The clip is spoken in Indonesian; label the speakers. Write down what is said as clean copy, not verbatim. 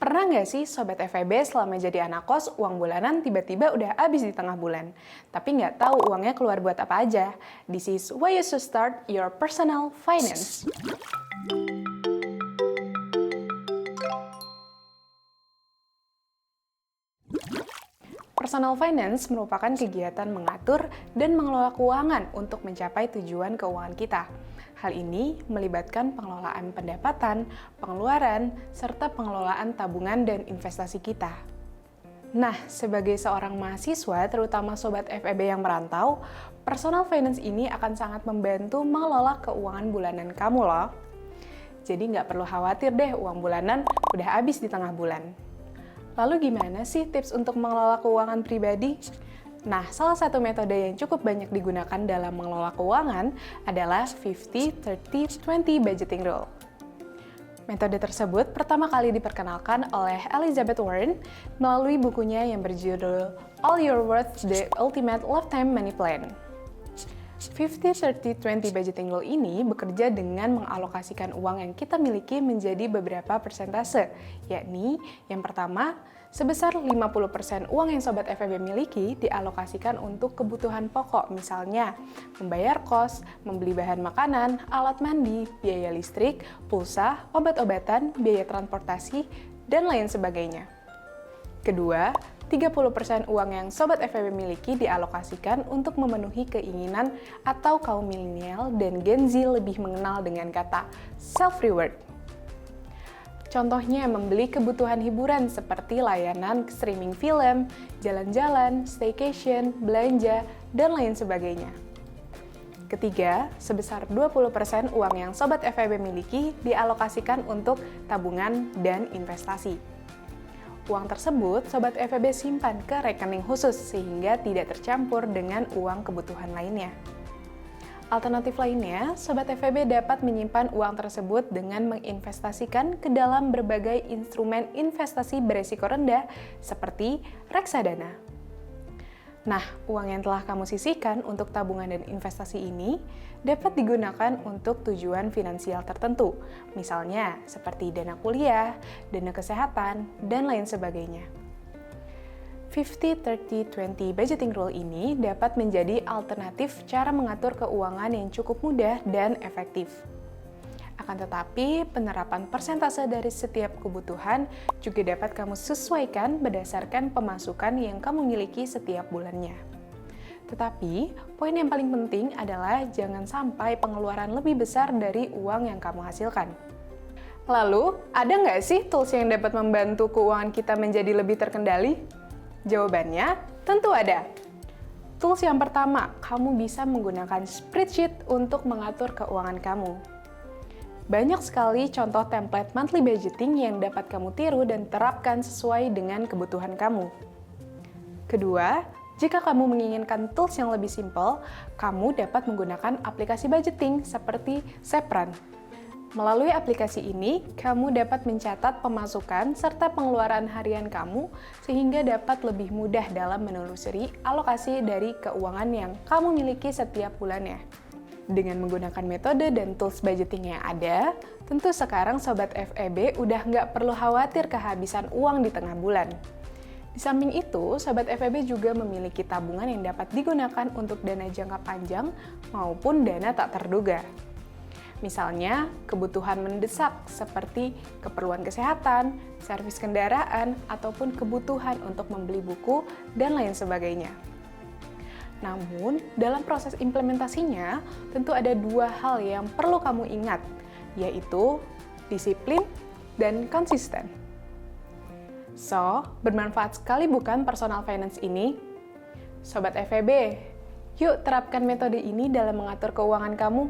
Speaker 1: Pernah nggak sih Sobat FEB selama jadi anak kos, uang bulanan tiba-tiba udah habis di tengah bulan, tapi nggak tahu uangnya keluar buat apa aja? This is why you should start your personal finance. Personal finance merupakan kegiatan mengatur dan mengelola keuangan untuk mencapai tujuan keuangan kita. Hal ini melibatkan pengelolaan pendapatan, pengeluaran, serta pengelolaan tabungan dan investasi kita. Nah, sebagai seorang mahasiswa, terutama Sobat FEB yang merantau, personal finance ini akan sangat membantu mengelola keuangan bulanan kamu loh. Jadi nggak perlu khawatir deh uang bulanan udah habis di tengah bulan. Lalu gimana sih tips untuk mengelola keuangan pribadi? Nah, salah satu metode yang cukup banyak digunakan dalam mengelola keuangan adalah 50-30-20 budgeting rule. Metode tersebut pertama kali diperkenalkan oleh Elizabeth Warren melalui bukunya yang berjudul All Your Worth: The Ultimate Lifetime Money Plan. 50-30-20 budgeting rule ini bekerja dengan mengalokasikan uang yang kita miliki menjadi beberapa persentase, yakni yang pertama, sebesar 50% uang yang Sobat FEB miliki dialokasikan untuk kebutuhan pokok, misalnya membayar kos, membeli bahan makanan, alat mandi, biaya listrik, pulsa, obat-obatan, biaya transportasi, dan lain sebagainya. Kedua, 30% uang yang Sobat FEB miliki dialokasikan untuk memenuhi keinginan atau kaum milenial dan Gen Z lebih mengenal dengan kata self-reward. Contohnya membeli kebutuhan hiburan seperti layanan streaming film, jalan-jalan, staycation, belanja, dan lain sebagainya. Ketiga, sebesar 20% uang yang Sobat FEB miliki dialokasikan untuk tabungan dan investasi. Uang tersebut Sobat FEB simpan ke rekening khusus sehingga tidak tercampur dengan uang kebutuhan lainnya. Alternatif lainnya, Sobat FEB dapat menyimpan uang tersebut dengan menginvestasikan ke dalam berbagai instrumen investasi beresiko rendah seperti reksadana. Nah, uang yang telah kamu sisihkan untuk tabungan dan investasi ini dapat digunakan untuk tujuan finansial tertentu, misalnya seperti dana kuliah, dana kesehatan, dan lain sebagainya. 50-30-20 budgeting rule ini dapat menjadi alternatif cara mengatur keuangan yang cukup mudah dan efektif. Akan tetapi, penerapan persentase dari setiap kebutuhan juga dapat kamu sesuaikan berdasarkan pemasukan yang kamu miliki setiap bulannya. Tetapi, poin yang paling penting adalah jangan sampai pengeluaran lebih besar dari uang yang kamu hasilkan. Lalu, ada nggak sih tools yang dapat membantu keuangan kita menjadi lebih terkendali? Jawabannya, tentu ada. Tools yang pertama, kamu bisa menggunakan spreadsheet untuk mengatur keuangan kamu. Banyak sekali contoh template monthly budgeting yang dapat kamu tiru dan terapkan sesuai dengan kebutuhan kamu. Kedua, jika kamu menginginkan tools yang lebih simpel, kamu dapat menggunakan aplikasi budgeting seperti Sepran. Melalui aplikasi ini, kamu dapat mencatat pemasukan serta pengeluaran harian kamu sehingga dapat lebih mudah dalam menelusuri alokasi dari keuangan yang kamu miliki setiap bulannya. Dengan menggunakan metode dan tools budgeting yang ada, tentu sekarang Sobat FEB udah nggak perlu khawatir kehabisan uang di tengah bulan. Di samping itu, Sobat FEB juga memiliki tabungan yang dapat digunakan untuk dana jangka panjang maupun dana tak terduga. Misalnya, kebutuhan mendesak seperti keperluan kesehatan, servis kendaraan, ataupun kebutuhan untuk membeli buku, dan lain sebagainya. Namun, dalam proses implementasinya, tentu ada dua hal yang perlu kamu ingat, yaitu disiplin dan konsisten. So, bermanfaat sekali bukan personal finance ini? Sobat FEB, yuk terapkan metode ini dalam mengatur keuangan kamu.